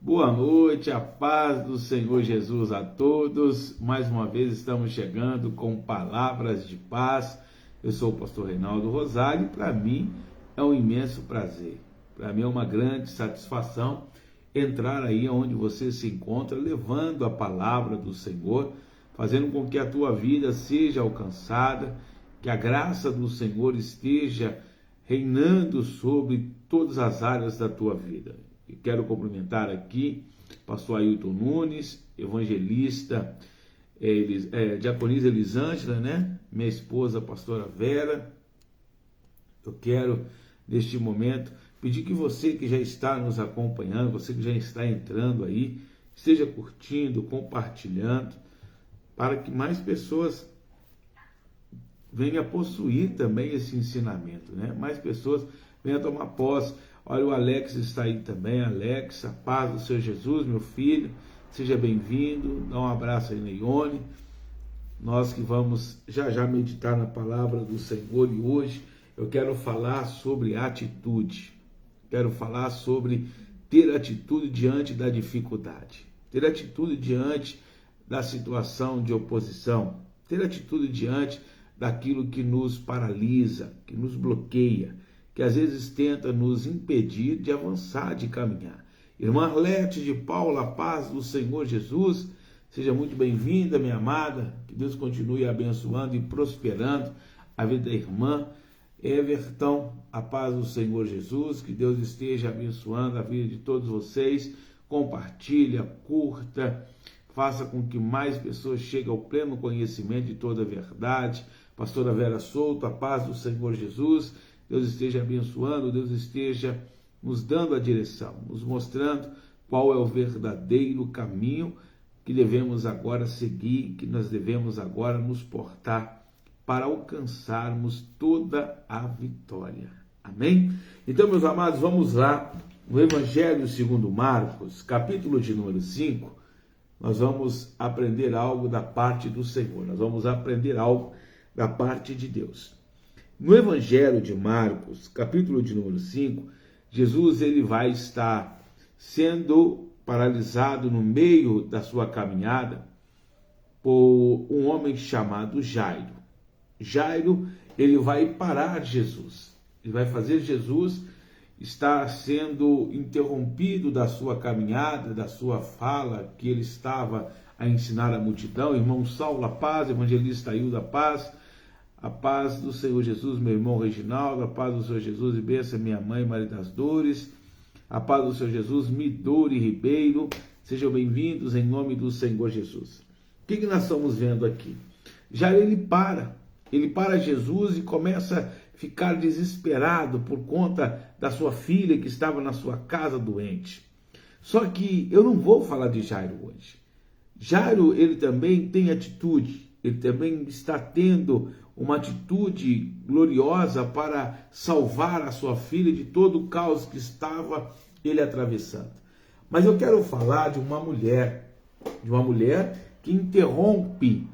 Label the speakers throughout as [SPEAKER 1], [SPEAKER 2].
[SPEAKER 1] Boa noite, a paz do Senhor Jesus a todos. Mais uma vez estamos chegando com palavras de paz. Eu sou o pastor Reinaldo Rosário e para mim é um imenso prazer. Para mim é uma grande satisfação entrar aí onde você se encontra, levando a palavra do Senhor, fazendo com que a tua vida seja alcançada, que a graça do Senhor esteja reinando sobre todas as áreas da tua vida. E quero cumprimentar aqui pastor Ailton Nunes, evangelista, diaconisa Elisângela, né? Minha esposa, pastora Vera. Eu quero, neste momento, pedir que você que já está nos acompanhando, você que já está entrando aí, esteja curtindo, compartilhando, para que mais pessoas venham a possuir também esse ensinamento, né? Mais pessoas venham a tomar posse. Olha, o Alex está aí também. Alex, a paz do Senhor Jesus, meu filho, seja bem-vindo. Dá um abraço aí na Ione. Nós que vamos já meditar na palavra do Senhor, e hoje eu quero falar sobre atitude. Quero falar sobre ter atitude diante da dificuldade, ter atitude diante da situação de oposição, ter atitude diante daquilo que nos paralisa, que nos bloqueia, que às vezes tenta nos impedir de avançar, de caminhar. Irmã Arlete de Paula, a paz do Senhor Jesus, seja muito bem-vinda, minha amada, que Deus continue abençoando e prosperando a vida da irmã. Everton, a paz do Senhor Jesus, que Deus esteja abençoando a vida de todos vocês. Compartilha, curta, faça com que mais pessoas cheguem ao pleno conhecimento de toda a verdade. Pastora Vera Souto, a paz do Senhor Jesus, Deus esteja abençoando, Deus esteja nos dando a direção, nos mostrando qual é o verdadeiro caminho que devemos agora seguir, que nós devemos agora nos portar para alcançarmos toda a vitória. Amém? Então, meus amados, vamos lá no Evangelho segundo Marcos, capítulo de número 5, nós vamos aprender algo da parte do Senhor, nós vamos aprender algo da parte de Deus. No Evangelho de Marcos, capítulo de número 5, Jesus ele vai estar sendo paralisado no meio da sua caminhada por um homem chamado Jairo. Jairo, ele vai parar Jesus, ele vai fazer Jesus estar sendo interrompido da sua caminhada, da sua fala, que ele estava a ensinar a multidão. Irmão Saulo, a paz, evangelista Ailton, a paz. A paz do Senhor Jesus, meu irmão Reginaldo, a paz do Senhor Jesus e bênção, minha mãe Maria das Dores, a paz do Senhor Jesus, Midori Ribeiro, sejam bem-vindos em nome do Senhor Jesus. O que nós estamos vendo aqui? Já ele para Jesus e começa a ficar desesperado por conta da sua filha que estava na sua casa doente. Só que eu não vou falar de Jairo hoje. Jairo, ele também tem atitude, ele também está tendo uma atitude gloriosa para salvar a sua filha de todo o caos que estava ele atravessando. Mas eu quero falar de uma mulher que interrompe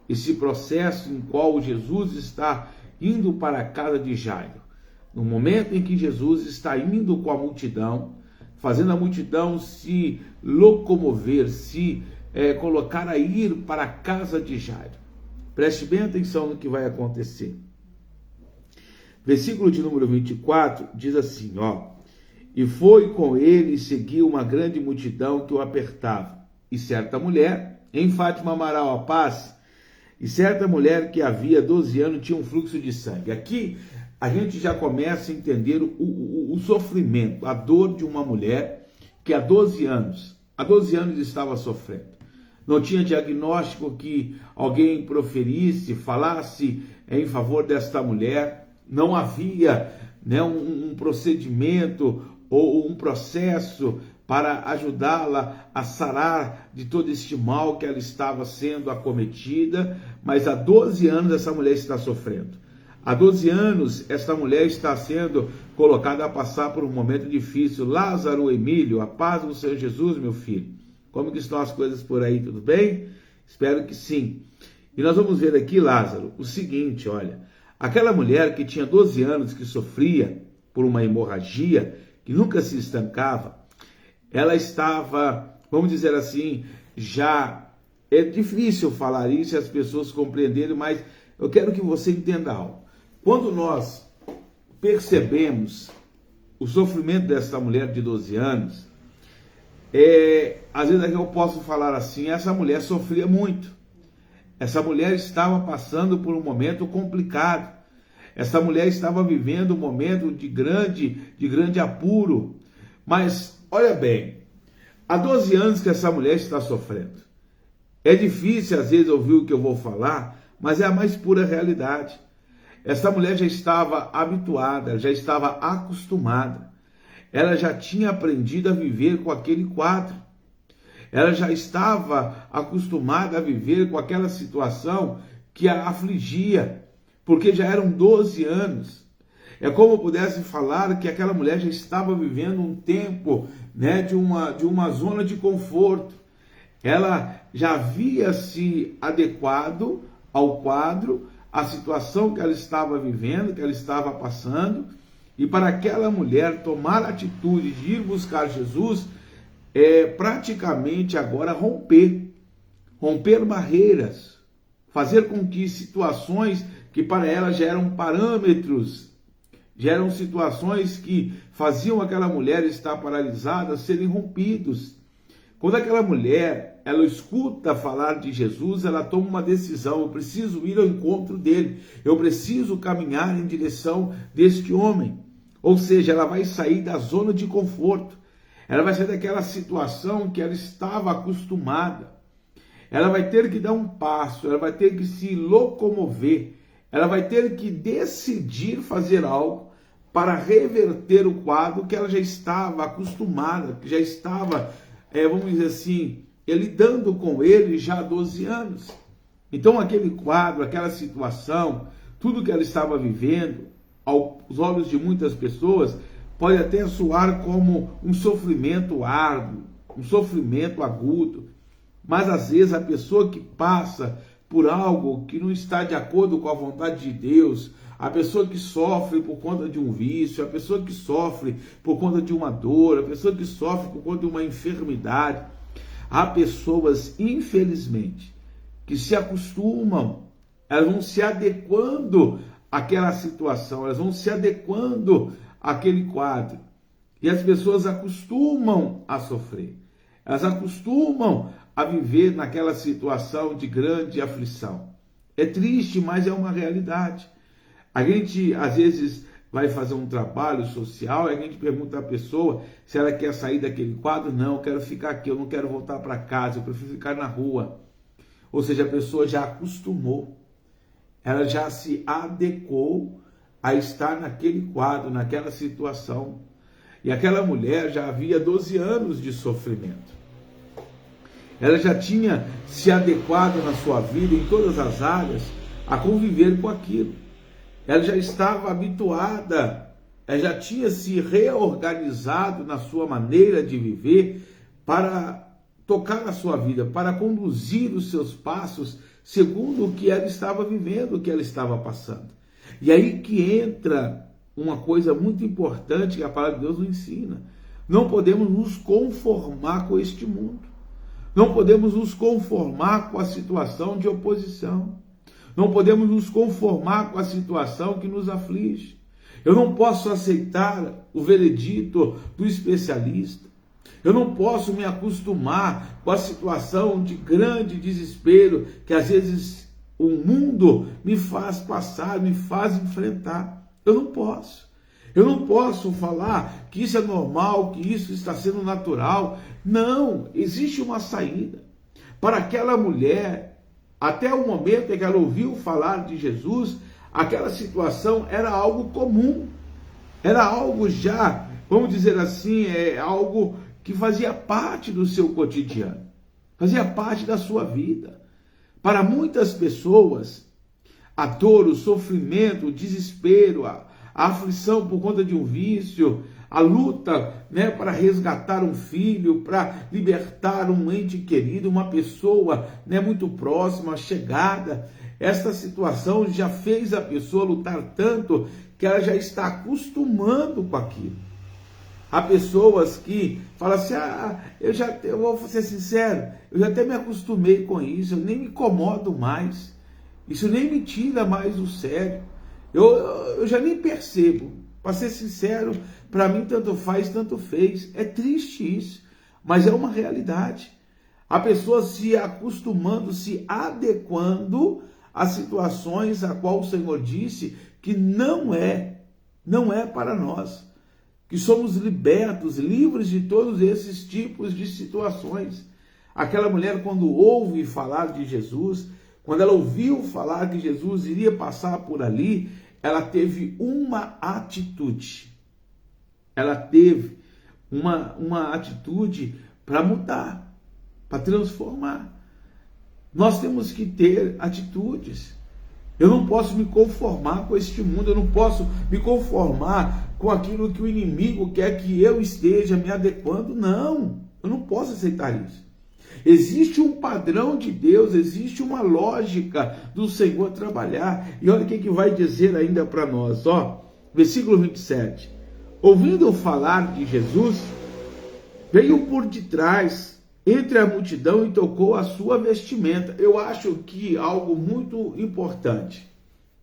[SPEAKER 1] esse processo em qual Jesus está indo para a casa de Jairo. No momento em que Jesus está indo com a multidão, fazendo a multidão se locomover, se colocar a ir para a casa de Jairo. Preste bem atenção no que vai acontecer. Versículo de número 24 diz assim, e foi com ele e seguiu uma grande multidão que o apertava. E certa mulher, em Fátima Amaral, a paz, e certa mulher que havia 12 anos tinha um fluxo de sangue. Aqui a gente já começa a entender o sofrimento, a dor de uma mulher que há 12 anos estava sofrendo. Não tinha diagnóstico que alguém proferisse, falasse em favor desta mulher. Não havia um procedimento ou um processo para ajudá-la a sarar de todo este mal que ela estava sendo acometida. Mas há 12 anos essa mulher está sofrendo. Há 12 anos esta mulher está sendo colocada a passar por um momento difícil. Lázaro Emílio, a paz do Senhor Jesus, meu filho. Como que estão as coisas por aí, tudo bem? Espero que sim. E nós vamos ver aqui, Lázaro, o seguinte, olha. Aquela mulher que tinha 12 anos, que sofria por uma hemorragia, que nunca se estancava, ela estava, vamos dizer assim, já é difícil falar isso e as pessoas compreenderem, mas eu quero que você entenda algo. Quando nós percebemos o sofrimento dessa mulher de 12 anos, às vezes eu posso falar assim, essa mulher sofria muito. Essa mulher estava passando por um momento complicado. Essa mulher estava vivendo um momento de grande apuro. Mas, olha bem, há 12 anos que essa mulher está sofrendo. É difícil, às vezes, ouvir o que eu vou falar, mas é a mais pura realidade. Essa mulher já estava habituada, já estava acostumada. Ela já tinha aprendido a viver com aquele quadro. Ela já estava acostumada a viver com aquela situação que a afligia, porque já eram 12 anos. É como eu pudesse falar que aquela mulher já estava vivendo um tempo, né, de uma zona de conforto. Ela já havia se adequado ao quadro, à situação que ela estava vivendo, que ela estava passando, e para aquela mulher tomar a atitude de ir buscar Jesus, praticamente agora romper barreiras, fazer com que situações que para ela já eram parâmetros, já eram situações que faziam aquela mulher estar paralisada, serem rompidos. Quando aquela mulher, ela escuta falar de Jesus, ela toma uma decisão: eu preciso ir ao encontro dele, eu preciso caminhar em direção deste homem. Ou seja, ela vai sair da zona de conforto, ela vai sair daquela situação que ela estava acostumada, ela vai ter que dar um passo, ela vai ter que se locomover, ela vai ter que decidir fazer algo para reverter o quadro que ela já estava acostumada, que já estava, vamos dizer assim, lidando com ele já há 12 anos. Então aquele quadro, aquela situação, tudo que ela estava vivendo, aos olhos de muitas pessoas, pode até soar como um sofrimento árduo, um sofrimento agudo, mas às vezes a pessoa que passa por algo que não está de acordo com a vontade de Deus, a pessoa que sofre por conta de um vício, a pessoa que sofre por conta de uma dor, a pessoa que sofre por conta de uma enfermidade, há pessoas, infelizmente, que se acostumam, elas vão se adequando àquela situação, elas vão se adequando àquele quadro. E as pessoas acostumam a sofrer, elas acostumam a viver naquela situação de grande aflição. É triste, mas é uma realidade. A gente, às vezes, vai fazer um trabalho social e a gente pergunta à pessoa se ela quer sair daquele quadro. Não, eu quero ficar aqui, eu não quero voltar para casa, eu prefiro ficar na rua. Ou seja, a pessoa já acostumou, ela já se adequou a estar naquele quadro, naquela situação. E aquela mulher já havia 12 anos de sofrimento. Ela já tinha se adequado na sua vida, em todas as áreas, a conviver com aquilo. Ela já estava habituada, ela já tinha se reorganizado na sua maneira de viver para tocar a sua vida, para conduzir os seus passos segundo o que ela estava vivendo, o que ela estava passando. E aí que entra uma coisa muito importante que a palavra de Deus nos ensina. Não podemos nos conformar com este mundo. Não podemos nos conformar com a situação de oposição. Não podemos nos conformar com a situação que nos aflige. Eu não posso aceitar o veredito do especialista. Eu não posso me acostumar com a situação de grande desespero que às vezes o mundo me faz passar, me faz enfrentar. Eu não posso. Eu não posso falar que isso é normal, que isso está sendo natural. Não, existe uma saída. Para aquela mulher, até o momento em que ela ouviu falar de Jesus, aquela situação era algo comum. Era algo já, vamos dizer assim, algo que fazia parte do seu cotidiano. Fazia parte da sua vida. Para muitas pessoas, a dor, o sofrimento, o desespero, a aflição por conta de um vício, a luta, para resgatar um filho, para libertar um ente querido, uma pessoa, muito próxima, chegada. Esta situação já fez a pessoa lutar tanto que ela já está acostumando com aquilo. Há pessoas que falam assim, eu vou ser sincero, eu já até me acostumei com isso, eu nem me incomodo mais, isso nem me tira mais do sério, eu já nem percebo, para ser sincero, para mim tanto faz, tanto fez, é triste isso, mas é uma realidade. A pessoa se acostumando, se adequando a situações a qual o Senhor disse que não é para nós, que somos libertos, livres de todos esses tipos de situações. Aquela mulher, quando ouve falar de Jesus, quando ela ouviu falar que Jesus iria passar por ali, ela teve uma atitude. Ela teve uma atitude para mudar, para transformar. Nós temos que ter atitudes. Eu não posso me conformar com este mundo, eu não posso me conformar com aquilo que o inimigo quer que eu esteja me adequando. Não, eu não posso aceitar isso. Existe um padrão de Deus, existe uma lógica do Senhor trabalhar. E olha o que vai dizer ainda para nós, versículo 27. Ouvindo falar de Jesus, veio por detrás, entre a multidão, e tocou a sua vestimenta. Eu acho que algo muito importante.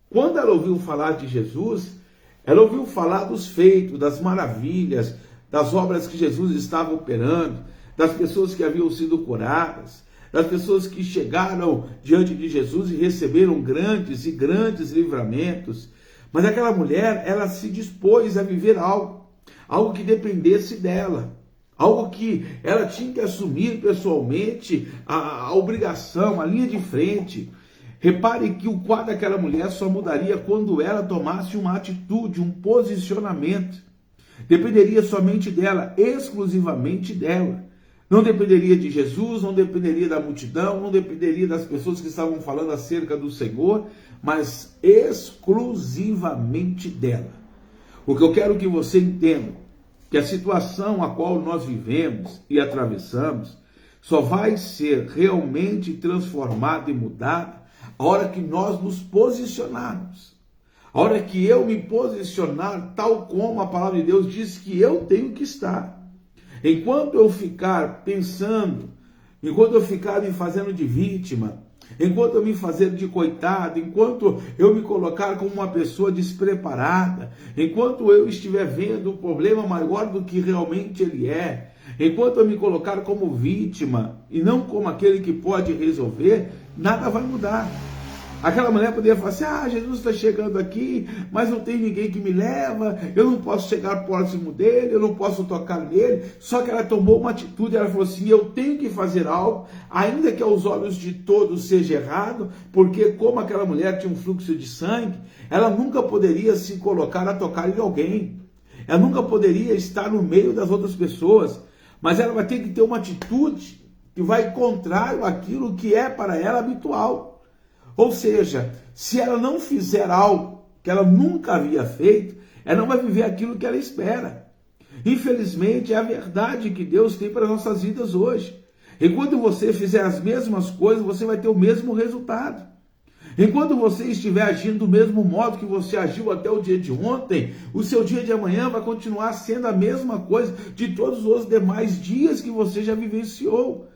[SPEAKER 1] Quando ela ouviu falar de Jesus, ela ouviu falar dos feitos, das maravilhas, das obras que Jesus estava operando, das pessoas que haviam sido curadas, das pessoas que chegaram diante de Jesus e receberam grandes e grandes livramentos. Mas aquela mulher, ela se dispôs a viver algo que dependesse dela. Algo que ela tinha que assumir pessoalmente, a obrigação, a linha de frente. Repare que o quadro daquela mulher só mudaria quando ela tomasse uma atitude, um posicionamento. Dependeria somente dela, exclusivamente dela. Não dependeria de Jesus, não dependeria da multidão, não dependeria das pessoas que estavam falando acerca do Senhor, mas exclusivamente dela. O que eu quero que você entenda, que a situação a qual nós vivemos e atravessamos só vai ser realmente transformada e mudada a hora que nós nos posicionarmos. A hora que eu me posicionar tal como a palavra de Deus diz que eu tenho que estar. Enquanto eu ficar pensando, enquanto eu ficar me fazendo de vítima, enquanto eu me fazer de coitado, enquanto eu me colocar como uma pessoa despreparada, enquanto eu estiver vendo o problema maior do que realmente ele é, enquanto eu me colocar como vítima e não como aquele que pode resolver, nada vai mudar. Aquela mulher poderia falar assim, Jesus está chegando aqui, mas não tem ninguém que me leva, eu não posso chegar próximo dele, eu não posso tocar nele. Só que ela tomou uma atitude, ela falou assim, eu tenho que fazer algo, ainda que aos olhos de todos seja errado, porque como aquela mulher tinha um fluxo de sangue, ela nunca poderia se colocar a tocar em alguém, ela nunca poderia estar no meio das outras pessoas, mas ela vai ter que ter uma atitude que vai contrário àquilo que é para ela habitual. Ou seja, se ela não fizer algo que ela nunca havia feito, ela não vai viver aquilo que ela espera. Infelizmente, é a verdade que Deus tem para as nossas vidas hoje. Enquanto você fizer as mesmas coisas, você vai ter o mesmo resultado. Enquanto você estiver agindo do mesmo modo que você agiu até o dia de ontem, o seu dia de amanhã vai continuar sendo a mesma coisa de todos os demais dias que você já vivenciou.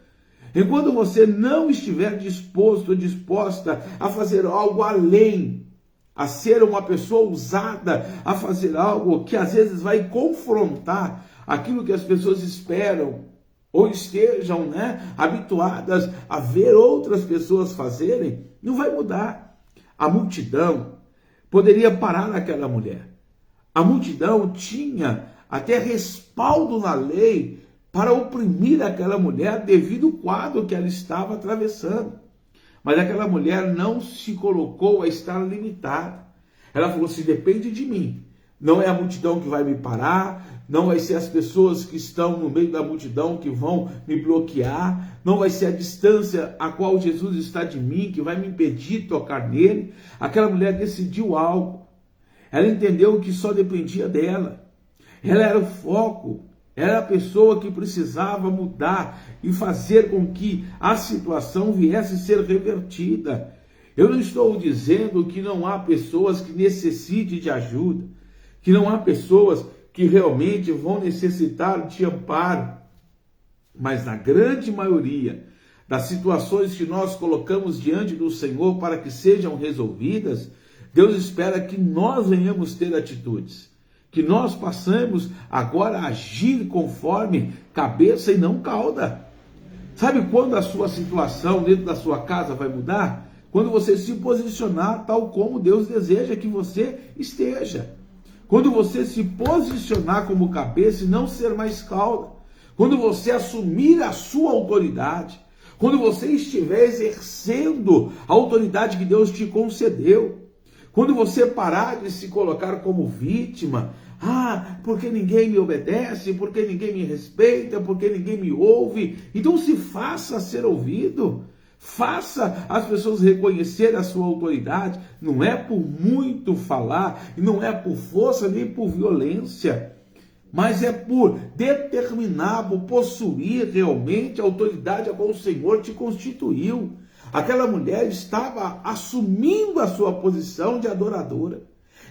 [SPEAKER 1] Enquanto você não estiver disposto ou disposta a fazer algo além, a ser uma pessoa ousada, a fazer algo que às vezes vai confrontar aquilo que as pessoas esperam, ou estejam habituadas a ver outras pessoas fazerem, não vai mudar. A multidão poderia parar naquela mulher. A multidão tinha até respaldo na lei para oprimir aquela mulher devido ao quadro que ela estava atravessando. Mas aquela mulher não se colocou a estar limitada. Ela falou assim, depende de mim. Não é a multidão que vai me parar, não vai ser as pessoas que estão no meio da multidão que vão me bloquear, não vai ser a distância a qual Jesus está de mim que vai me impedir de tocar nele. Aquela mulher decidiu algo. Ela entendeu que só dependia dela. Ela era o foco. Era a pessoa que precisava mudar e fazer com que a situação viesse a ser revertida. Eu não estou dizendo que não há pessoas que necessitem de ajuda, que não há pessoas que realmente vão necessitar de amparo. Mas na grande maioria das situações que nós colocamos diante do Senhor para que sejam resolvidas, Deus espera que nós venhamos ter atitudes, que nós passamos agora a agir conforme cabeça e não cauda. Sabe quando a sua situação dentro da sua casa vai mudar? Quando você se posicionar tal como Deus deseja que você esteja. Quando você se posicionar como cabeça e não ser mais cauda. Quando você assumir a sua autoridade. Quando você estiver exercendo a autoridade que Deus te concedeu. Quando você parar de se colocar como vítima. Ah, porque ninguém me obedece, porque ninguém me respeita, porque ninguém me ouve. Então se faça ser ouvido. Faça as pessoas reconhecerem a sua autoridade. Não é por muito falar, não é por força nem por violência, mas é por determinar, por possuir realmente a autoridade a qual o Senhor te constituiu. Aquela mulher estava assumindo a sua posição de adoradora.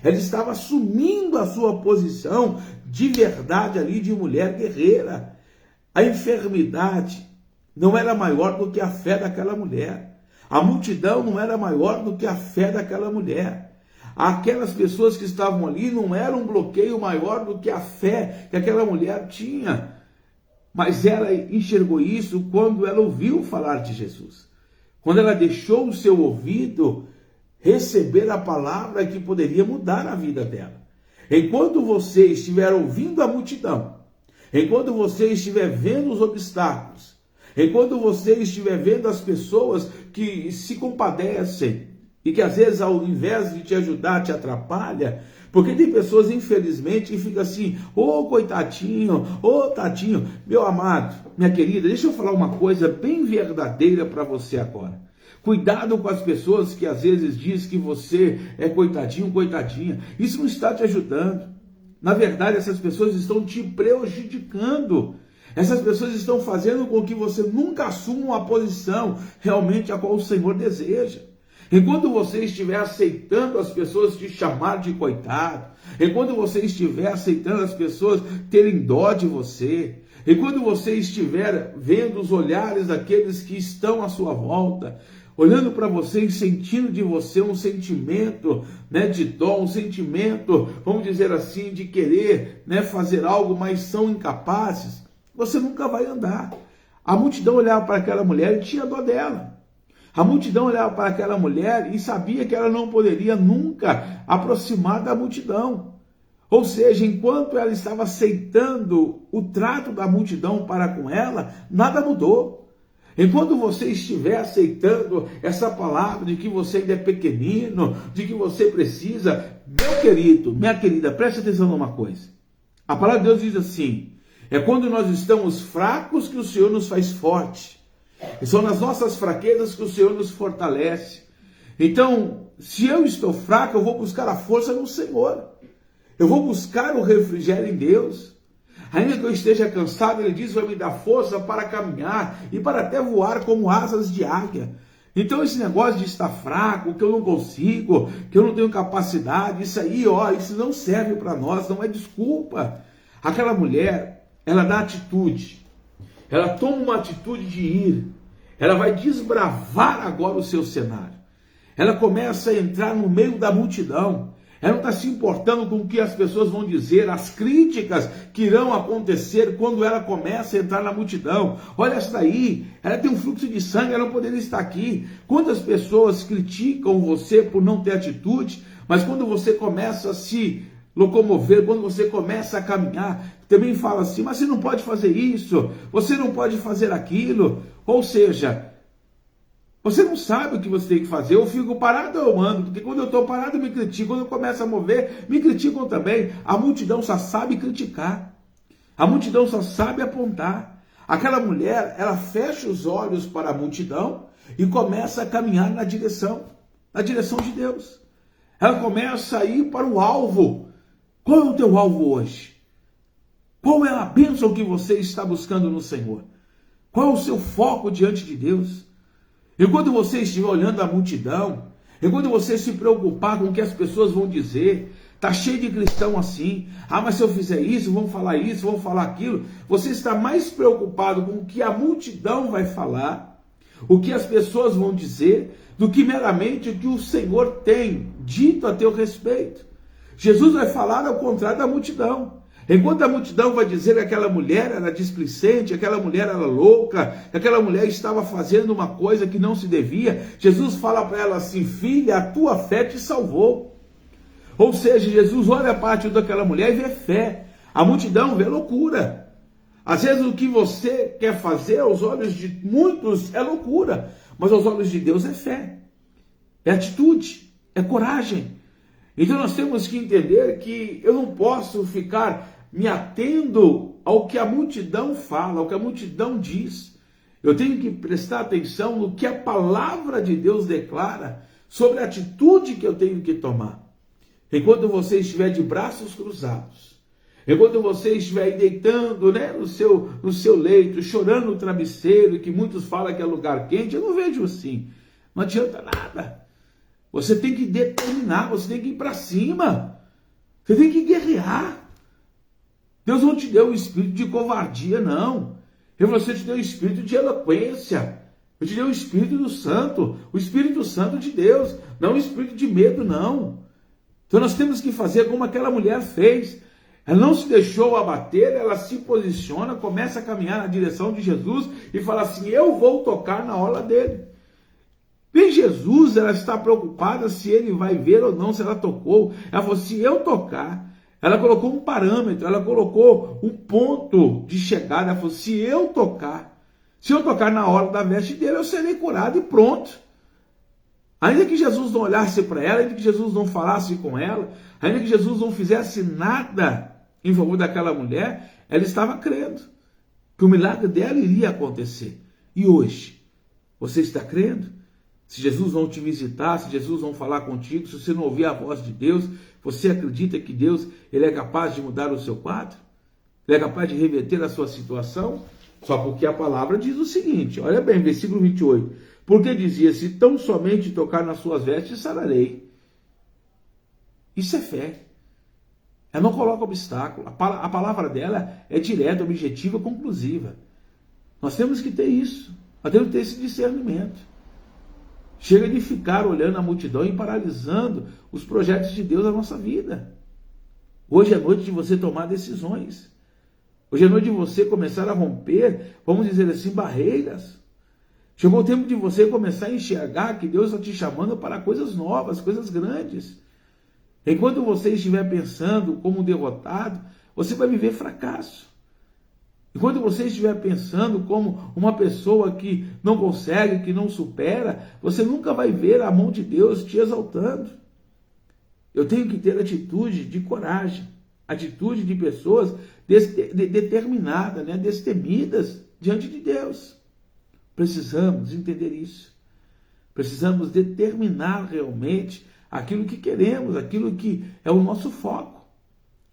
[SPEAKER 1] Ela estava assumindo a sua posição de verdade ali, de mulher guerreira. A enfermidade não era maior do que a fé daquela mulher. A multidão não era maior do que a fé daquela mulher. Aquelas pessoas que estavam ali não eram um bloqueio maior do que a fé que aquela mulher tinha. Mas ela enxergou isso quando ela ouviu falar de Jesus. Quando ela deixou o seu ouvido receber a palavra que poderia mudar a vida dela. Enquanto você estiver ouvindo a multidão, enquanto você estiver vendo os obstáculos, enquanto você estiver vendo as pessoas que se compadecem e que às vezes ao invés de te ajudar te atrapalha, porque tem pessoas infelizmente que ficam assim, ô coitadinho, ô tadinho. Meu amado, minha querida, deixa eu falar uma coisa bem verdadeira para você agora. Cuidado com as pessoas que às vezes dizem que você é coitadinho, coitadinha. Isso não está te ajudando. Na verdade, essas pessoas estão te prejudicando. Essas pessoas estão fazendo com que você nunca assuma uma posição realmente a qual o Senhor deseja. Enquanto você estiver aceitando as pessoas te chamar de coitado, enquanto você estiver aceitando as pessoas terem dó de você, enquanto você estiver vendo os olhares daqueles que estão à sua volta, olhando para você e sentindo de você um sentimento, de dó, um sentimento, vamos dizer assim, de querer, fazer algo, mas são incapazes, você nunca vai andar. A multidão olhava para aquela mulher e tinha dó dela. A multidão olhava para aquela mulher e sabia que ela não poderia nunca aproximar da multidão. Ou seja, enquanto ela estava aceitando o trato da multidão para com ela, nada mudou. Enquanto você estiver aceitando essa palavra de que você ainda é pequenino, de que você precisa, meu querido, minha querida, preste atenção numa coisa. A palavra de Deus diz assim, é quando nós estamos fracos que o Senhor nos faz forte. E são nas nossas fraquezas que o Senhor nos fortalece. Então, se eu estou fraco, eu vou buscar a força no Senhor. Eu vou buscar o refrigério em Deus. Ainda que eu esteja cansado, Ele diz, vai me dar força para caminhar e para até voar como asas de águia. Então esse negócio de estar fraco, que eu não consigo, que eu não tenho capacidade, isso aí, isso não serve para nós, não é desculpa. Aquela mulher, ela dá atitude. Ela toma uma atitude de ir. Ela vai desbravar agora o seu cenário. Ela começa a entrar no meio da multidão. Ela não está se importando com o que as pessoas vão dizer, as críticas que irão acontecer quando ela começa a entrar na multidão. Olha essa daí, ela tem um fluxo de sangue, ela não poderia estar aqui. Quantas pessoas criticam você por não ter atitude, mas quando você começa a se locomover, quando você começa a caminhar, também fala assim, mas você não pode fazer isso, você não pode fazer aquilo. Ou seja, você não sabe o que você tem que fazer. Eu fico parado, eu ando, porque quando eu estou parado me criticam, quando eu começo a mover, me criticam também. A multidão só sabe criticar, a multidão só sabe apontar. Aquela mulher, ela fecha os olhos para a multidão e começa a caminhar na direção de Deus. Ela começa a ir para o alvo. Qual é o teu alvo hoje? Qual é a bênção que você está buscando no Senhor? Qual é o seu foco diante de Deus? Enquanto você estiver olhando a multidão, enquanto você se preocupar com o que as pessoas vão dizer, Está cheio de cristão assim. Ah, mas se eu fizer isso, vão falar isso, vão falar aquilo. Você está mais preocupado com o que a multidão vai falar, o que as pessoas vão dizer, do que meramente o que o Senhor tem dito a teu respeito. Jesus vai falar ao contrário da multidão. Enquanto a multidão vai dizer que aquela mulher era displicente, aquela mulher era louca, aquela mulher estava fazendo uma coisa que não se devia, Jesus fala para ela assim: filha, a tua fé te salvou. Ou seja, Jesus olha a parte daquela mulher e vê fé. A multidão vê loucura. Às vezes o que você quer fazer aos olhos de muitos é loucura, mas aos olhos de Deus é fé, é atitude, é coragem. Então nós temos que entender que eu não posso ficar me atendo ao que a multidão fala, ao que a multidão diz. Eu tenho que prestar atenção no que a palavra de Deus declara sobre a atitude que eu tenho que tomar. Enquanto você estiver de braços cruzados, enquanto você estiver aí deitando, né, no seu leito, chorando no travesseiro, que muitos falam que é lugar quente, eu não vejo assim. Não adianta nada. Você tem que determinar, você tem que ir para cima. Você tem que guerrear. Deus não te deu o espírito de covardia, não. Você te deu o espírito de eloquência. Eu te deu o Espírito do Santo, o Espírito Santo de Deus, não o espírito de medo, não. Então nós temos que fazer como aquela mulher fez. Ela não se deixou abater, ela se posiciona, começa a caminhar na direção de Jesus e fala assim: eu vou tocar na orla dele. Em Jesus, ela está preocupada se ele vai ver ou não, se ela tocou. Ela falou: se eu tocar. Ela colocou um parâmetro, ela colocou um ponto de chegada. Ela falou: se eu tocar na orla da veste dele, eu serei curado e pronto. Ainda que Jesus não olhasse para ela, ainda que Jesus não falasse com ela, ainda que Jesus não fizesse nada em favor daquela mulher, ela estava crendo que o milagre dela iria acontecer. E hoje, você está crendo? Se Jesus não te visitar, se Jesus não falar contigo, se você não ouvir a voz de Deus, você acredita que Deus ele é capaz de mudar o seu quadro? Ele é capaz de reverter a sua situação? Só porque a palavra diz o seguinte, olha bem, versículo 28. Porque dizia: se tão somente tocar nas suas vestes, sararei. Isso é fé. Ela não coloca obstáculo. A palavra dela é direta, objetiva, conclusiva. Nós temos que ter isso. Nós temos que ter esse discernimento. Chega de ficar olhando a multidão e paralisando os projetos de Deus na nossa vida. Hoje é noite de você tomar decisões. Hoje é noite de você começar a romper, vamos dizer assim, barreiras. Chegou o tempo de você começar a enxergar que Deus está te chamando para coisas novas, coisas grandes. Enquanto você estiver pensando como um derrotado, você vai viver fracasso. Enquanto você estiver pensando como uma pessoa que não consegue, que não supera, você nunca vai ver a mão de Deus te exaltando. Eu tenho que ter atitude de coragem, atitude de pessoas determinadas, né, destemidas diante de Deus. Precisamos entender isso. Precisamos determinar realmente aquilo que queremos, aquilo que é o nosso foco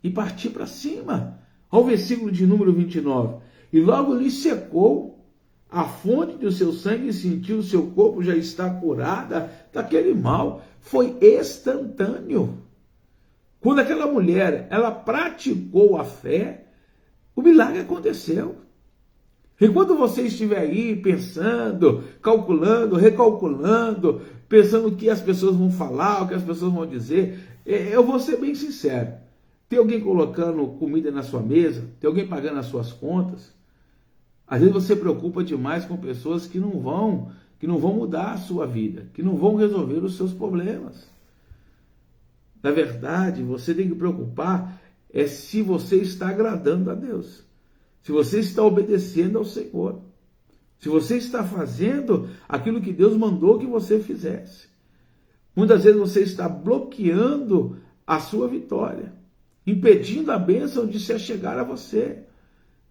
[SPEAKER 1] e partir para cima. Ao versículo de número 29. E logo lhe secou a fonte do seu sangue e sentiu o seu corpo já está curada daquele mal. Foi instantâneo. Quando aquela mulher, ela praticou a fé, o milagre aconteceu. Enquanto você estiver aí pensando, calculando, recalculando, pensando o que as pessoas vão falar, o que as pessoas vão dizer, eu vou ser bem sincero. Tem alguém colocando comida na sua mesa? Tem alguém pagando as suas contas? Às vezes você preocupa demais com pessoas que não vão mudar a sua vida, que não vão resolver os seus problemas. Na verdade, você tem que preocupar se você está agradando a Deus, se você está obedecendo ao Senhor, se você está fazendo aquilo que Deus mandou que você fizesse. Muitas vezes você está bloqueando a sua vitória, impedindo a bênção de se achegar a você,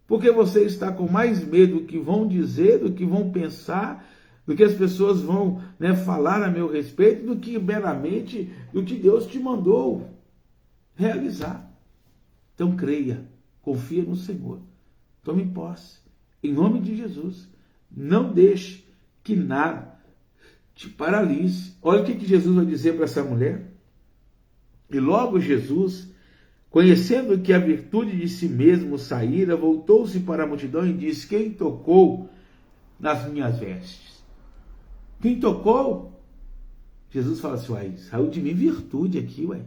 [SPEAKER 1] porque você está com mais medo do que vão dizer, do que vão pensar, do que as pessoas vão, né, falar a meu respeito, do que meramente do que Deus te mandou realizar. Então creia, confia no Senhor, tome posse, em nome de Jesus. Não deixe que nada te paralise. Olha o que Jesus vai dizer para essa mulher. E logo Jesus, conhecendo que a virtude de si mesmo saíra, voltou-se para a multidão e disse: quem tocou nas minhas vestes? Quem tocou? Jesus fala assim: uai, saiu de mim virtude aqui, uai.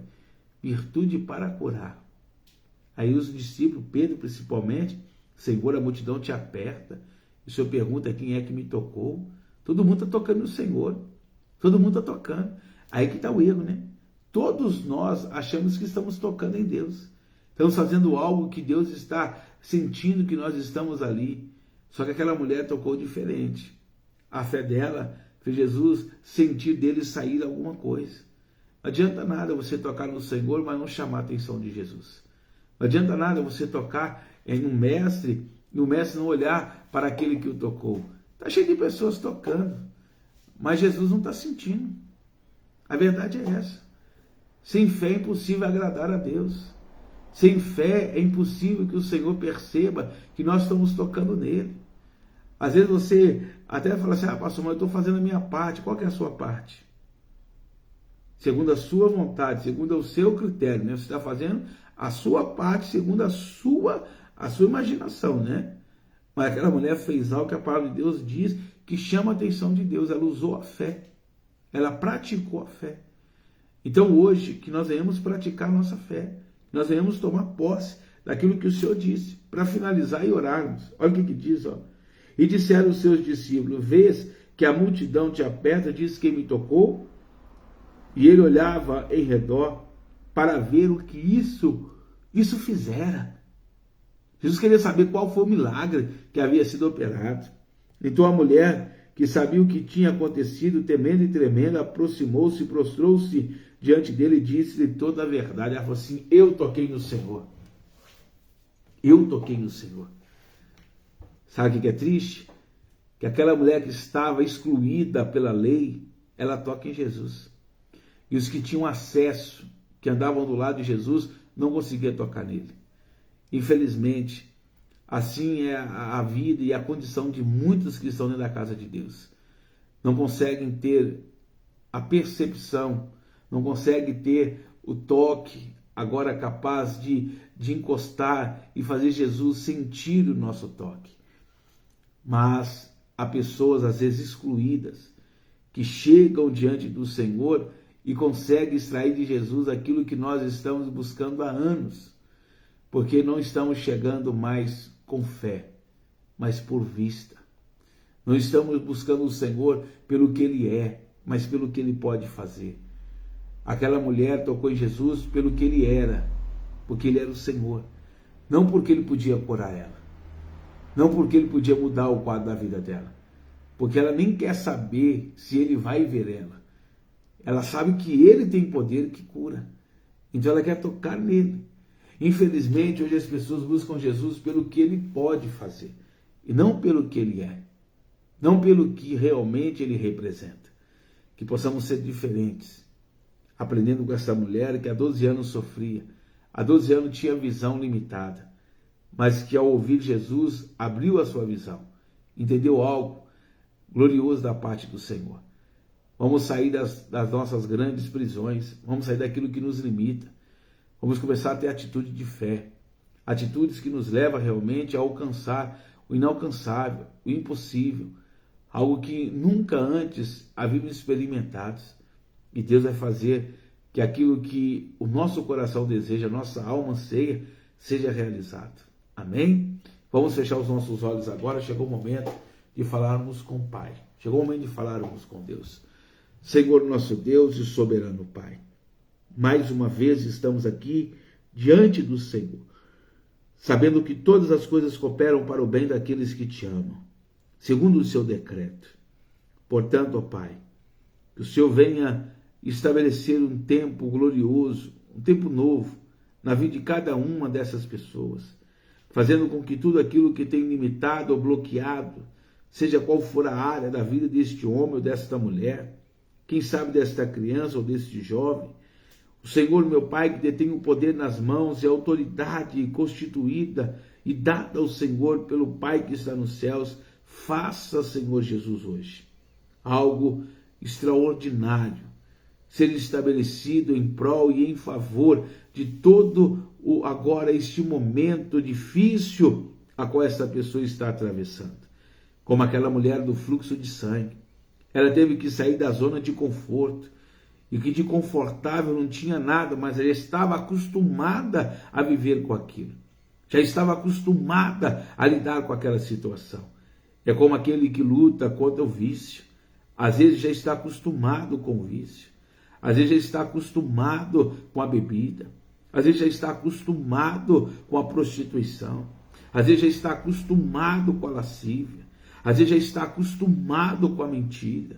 [SPEAKER 1] Virtude para curar. Aí os discípulos, Pedro principalmente: Senhor, a multidão te aperta. O Senhor pergunta quem é que me tocou. Todo mundo está tocando no Senhor. Todo mundo está tocando. Aí que está o erro, né? Todos nós achamos que estamos tocando em Deus. Estamos fazendo algo que Deus está sentindo que nós estamos ali. Só que aquela mulher tocou diferente. A fé dela fez Jesus sentir dele sair alguma coisa. Não adianta nada você tocar no Senhor, mas não chamar a atenção de Jesus. Não adianta nada você tocar em um mestre e o mestre não olhar para aquele que o tocou. Está cheio de pessoas tocando, mas Jesus não está sentindo. A verdade é essa. Sem fé é impossível agradar a Deus. Sem fé é impossível que o Senhor perceba que nós estamos tocando nele. Às vezes você até fala assim: pastor, mas eu estou fazendo a minha parte. Qual que é a sua parte? Segundo a sua vontade, segundo o seu critério, né? Você está fazendo a sua parte segundo a sua imaginação, né? Mas aquela mulher fez algo que a palavra de Deus diz que chama a atenção de Deus. Ela usou a fé. Ela praticou a fé. Então hoje, que nós venhamos praticar a nossa fé. Nós venhamos tomar posse daquilo que o Senhor disse. Para finalizar e orarmos. Olha o que diz, ó. E disseram os seus discípulos: vês que a multidão te aperta, diz quem me tocou? E ele olhava em redor para ver o que isso fizera. Jesus queria saber qual foi o milagre que havia sido operado. Então a mulher, que sabia o que tinha acontecido, temendo e tremendo, aproximou-se, prostrou-se diante dele e disse-lhe toda a verdade. Ela falou assim: eu toquei no Senhor. Eu toquei no Senhor. Sabe o que é triste? Que aquela mulher que estava excluída pela lei, ela toca em Jesus. E os que tinham acesso, que andavam do lado de Jesus, não conseguiam tocar nele. Infelizmente, assim é a vida e a condição de muitos que estão dentro da casa de Deus. Não conseguem ter a percepção, não conseguem ter o toque, agora capaz de encostar e fazer Jesus sentir o nosso toque. Mas há pessoas, às vezes excluídas, que chegam diante do Senhor e conseguem extrair de Jesus aquilo que nós estamos buscando há anos. Porque não estamos chegando mais com fé, mas por vista. Não estamos buscando o Senhor pelo que Ele é, mas pelo que Ele pode fazer. Aquela mulher tocou em Jesus pelo que Ele era, porque Ele era o Senhor. Não porque Ele podia curar ela. Não porque Ele podia mudar o quadro da vida dela. Porque ela nem quer saber se Ele vai ver ela. Ela sabe que Ele tem poder que cura. Então ela quer tocar nele. Infelizmente, hoje as pessoas buscam Jesus pelo que Ele pode fazer. E não pelo que Ele é. Não pelo que realmente Ele representa. Que possamos ser diferentes. Aprendendo com essa mulher que há 12 anos sofria. Há 12 anos tinha visão limitada. Mas que ao ouvir Jesus, abriu a sua visão. Entendeu algo glorioso da parte do Senhor. Vamos sair das nossas grandes prisões. Vamos sair daquilo que nos limita. Vamos começar a ter atitude de fé. Atitudes que nos levam realmente a alcançar o inalcançável, o impossível. Algo que nunca antes havíamos experimentado. E Deus vai fazer que aquilo que o nosso coração deseja, a nossa alma anseia, seja realizado. Amém? Vamos fechar os nossos olhos agora. Chegou o momento de falarmos com o Pai. Chegou o momento de falarmos com Deus. Senhor nosso Deus e soberano Pai, mais uma vez estamos aqui diante do Senhor, sabendo que todas as coisas cooperam para o bem daqueles que te amam, segundo o seu decreto. Portanto, ó Pai, que o Senhor venha estabelecer um tempo glorioso, um tempo novo, na vida de cada uma dessas pessoas, fazendo com que tudo aquilo que tem limitado ou bloqueado, seja qual for a área da vida deste homem ou desta mulher, quem sabe desta criança ou deste jovem, o Senhor, meu Pai, que detém o poder nas mãos e a autoridade constituída e dada ao Senhor pelo Pai que está nos céus, faça, Senhor Jesus, hoje algo extraordinário ser estabelecido em prol e em favor de todo agora este momento difícil a qual essa pessoa está atravessando. Como aquela mulher do fluxo de sangue. Ela teve que sair da zona de conforto. E que de confortável não tinha nada, mas ela estava acostumada a viver com aquilo. Já estava acostumada a lidar com aquela situação. É como aquele que luta contra o vício. Às vezes já está acostumado com o vício. Às vezes já está acostumado com a bebida. Às vezes já está acostumado com a prostituição. Às vezes já está acostumado com a lascívia. Às vezes já está acostumado com a mentira.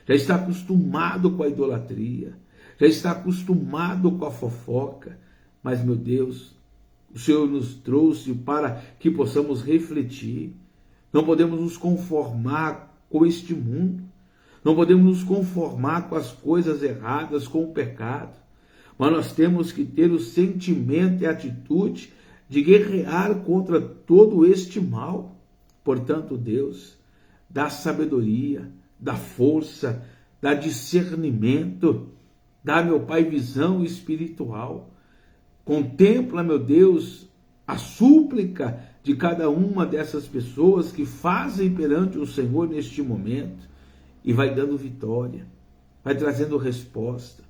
[SPEAKER 1] Já está acostumado com a idolatria. Já está acostumado com a fofoca. Mas, meu Deus, o Senhor nos trouxe para que possamos refletir. Não podemos nos conformar com este mundo. Não podemos nos conformar com as coisas erradas, com o pecado. Mas nós temos que ter o sentimento e a atitude de guerrear contra todo este mal. Portanto, Deus, dá sabedoria, dá força, dá discernimento, dá, meu Pai, visão espiritual. Contempla, meu Deus, a súplica de cada uma dessas pessoas que fazem perante o Senhor neste momento e vai dando vitória, vai trazendo resposta,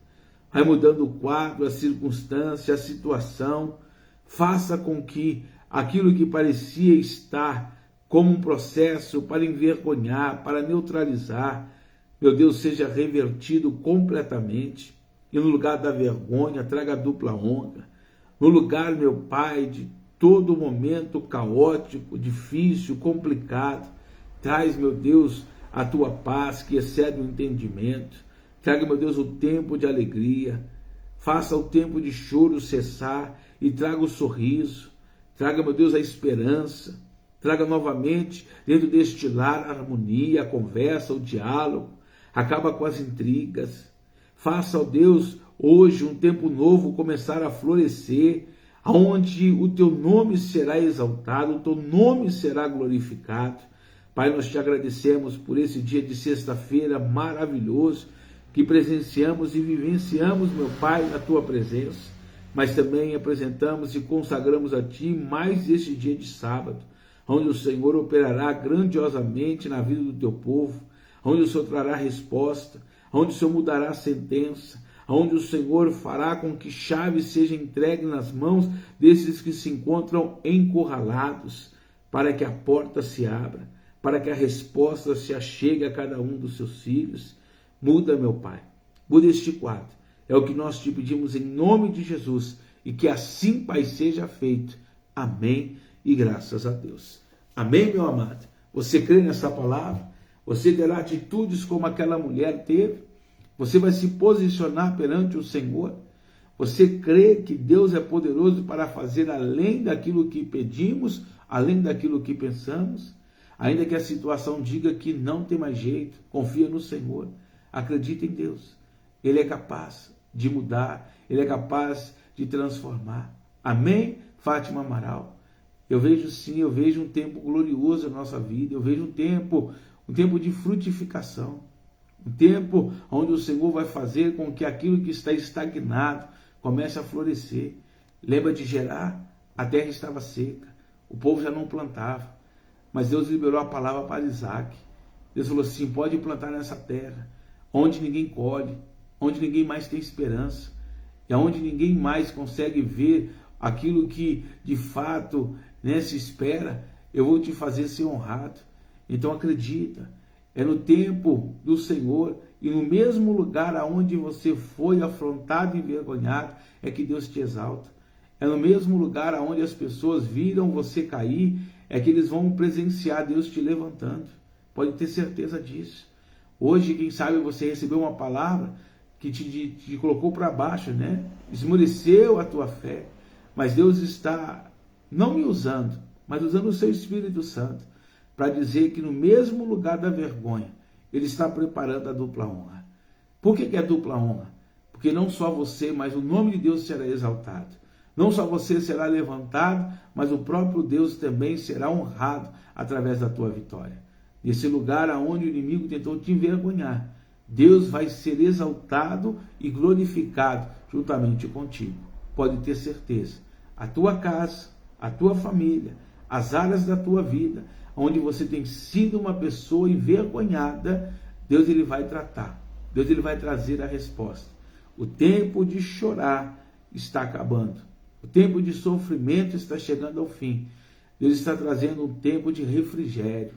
[SPEAKER 1] vai mudando o quadro, a circunstância, a situação. Faça com que aquilo que parecia estar como um processo para envergonhar, para neutralizar, meu Deus, seja revertido completamente. E no lugar da vergonha, traga dupla honra. No lugar, meu Pai, de todo momento caótico, difícil, complicado, traz, meu Deus, a tua paz que excede o entendimento. Traga, meu Deus, o tempo de alegria. Faça o tempo de choro cessar e traga o sorriso. Traga, meu Deus, a esperança. Traga novamente dentro deste lar a harmonia, a conversa, o diálogo. Acaba com as intrigas. Faça, ó Deus, hoje um tempo novo começar a florescer, aonde o teu nome será exaltado, o teu nome será glorificado. Pai, nós te agradecemos por esse dia de sexta-feira maravilhoso que presenciamos e vivenciamos, meu Pai, na tua presença. Mas também apresentamos e consagramos a ti mais este dia de sábado, onde o Senhor operará grandiosamente na vida do teu povo, onde o Senhor trará resposta, onde o Senhor mudará a sentença, onde o Senhor fará com que chave seja entregue nas mãos desses que se encontram encurralados, para que a porta se abra, para que a resposta se achegue a cada um dos seus filhos. Muda, meu Pai, muda este quadro. É o que nós te pedimos em nome de Jesus, e que assim, Pai, seja feito. Amém e graças a Deus. Amém, meu amado? Você crê nessa palavra? Você terá atitudes como aquela mulher teve? Você vai se posicionar perante o Senhor? Você crê que Deus é poderoso para fazer além daquilo que pedimos, além daquilo que pensamos? Ainda que a situação diga que não tem mais jeito, confia no Senhor. Acredita em Deus. Ele é capaz de mudar, Ele é capaz de transformar. Amém, Fátima Amaral? Eu vejo sim, eu vejo um tempo glorioso na nossa vida, eu vejo um tempo de frutificação, um tempo onde o Senhor vai fazer com que aquilo que está estagnado comece a florescer. Lembra de Gerar? A terra estava seca, o povo já não plantava, mas Deus liberou a palavra para Isaac. Deus falou assim: pode plantar nessa terra, onde ninguém colhe, onde ninguém mais tem esperança, e onde ninguém mais consegue ver aquilo que de fato, se espera. Eu vou te fazer ser honrado. Então acredita, é no tempo do Senhor e no mesmo lugar aonde você foi afrontado e envergonhado, é que Deus te exalta. É no mesmo lugar aonde as pessoas viram você cair, é que eles vão presenciar Deus te levantando. Pode ter certeza disso. Hoje, quem sabe, você recebeu uma palavra que te colocou para baixo, esmoreceu a tua fé. Mas Deus está não me usando, mas usando o seu Espírito Santo para dizer que no mesmo lugar da vergonha, Ele está preparando a dupla honra. Por que é dupla honra? Porque não só você, mas o nome de Deus será exaltado. Não só você será levantado, mas o próprio Deus também será honrado através da tua vitória. Nesse lugar onde o inimigo tentou te envergonhar, Deus vai ser exaltado e glorificado juntamente contigo. Pode ter certeza. A tua casa, a tua família, as áreas da tua vida, onde você tem sido uma pessoa envergonhada, Deus ele vai tratar. Deus ele vai trazer a resposta. O tempo de chorar está acabando. O tempo de sofrimento está chegando ao fim. Deus está trazendo um tempo de refrigério.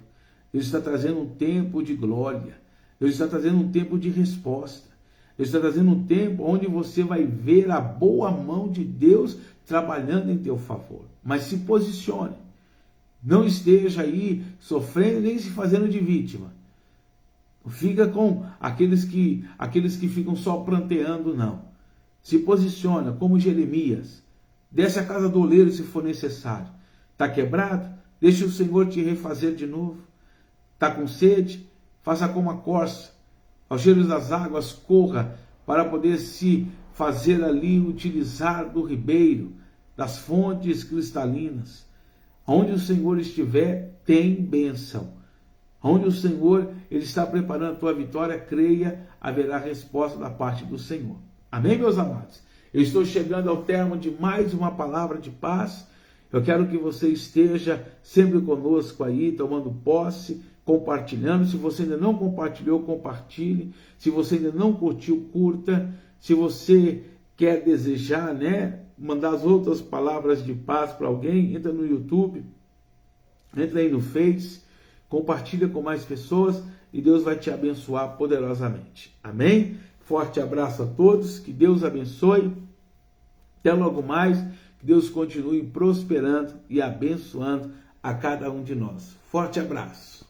[SPEAKER 1] Deus está trazendo um tempo de glória. Deus está trazendo um tempo de resposta. Deus está trazendo um tempo onde você vai ver a boa mão de Deus trabalhando em teu favor. Mas se posicione. Não esteja aí sofrendo nem se fazendo de vítima. Não fica com aqueles que ficam só pranteando, não. Se posiciona como Jeremias. Desce a casa do oleiro se for necessário. Está quebrado? Deixa o Senhor te refazer de novo. Está com sede? Faça como a corça. Aos cheiros das águas, corra para poder se fazer ali utilizar do ribeiro, das fontes cristalinas. Onde o Senhor estiver, tem bênção. Onde o Senhor ele está preparando a tua vitória, creia, haverá resposta da parte do Senhor. Amém, meus amados? Eu estou chegando ao termo de mais uma palavra de paz. Eu quero que você esteja sempre conosco aí, tomando posse, compartilhando. Se você ainda não compartilhou, compartilhe. Se você ainda não curtiu, curta. Se você quer desejar, mandar as outras palavras de paz para alguém, entra no YouTube, entra aí no Face, compartilha com mais pessoas e Deus vai te abençoar poderosamente. Amém? Forte abraço a todos, que Deus abençoe. Até logo mais, que Deus continue prosperando e abençoando a cada um de nós. Forte abraço.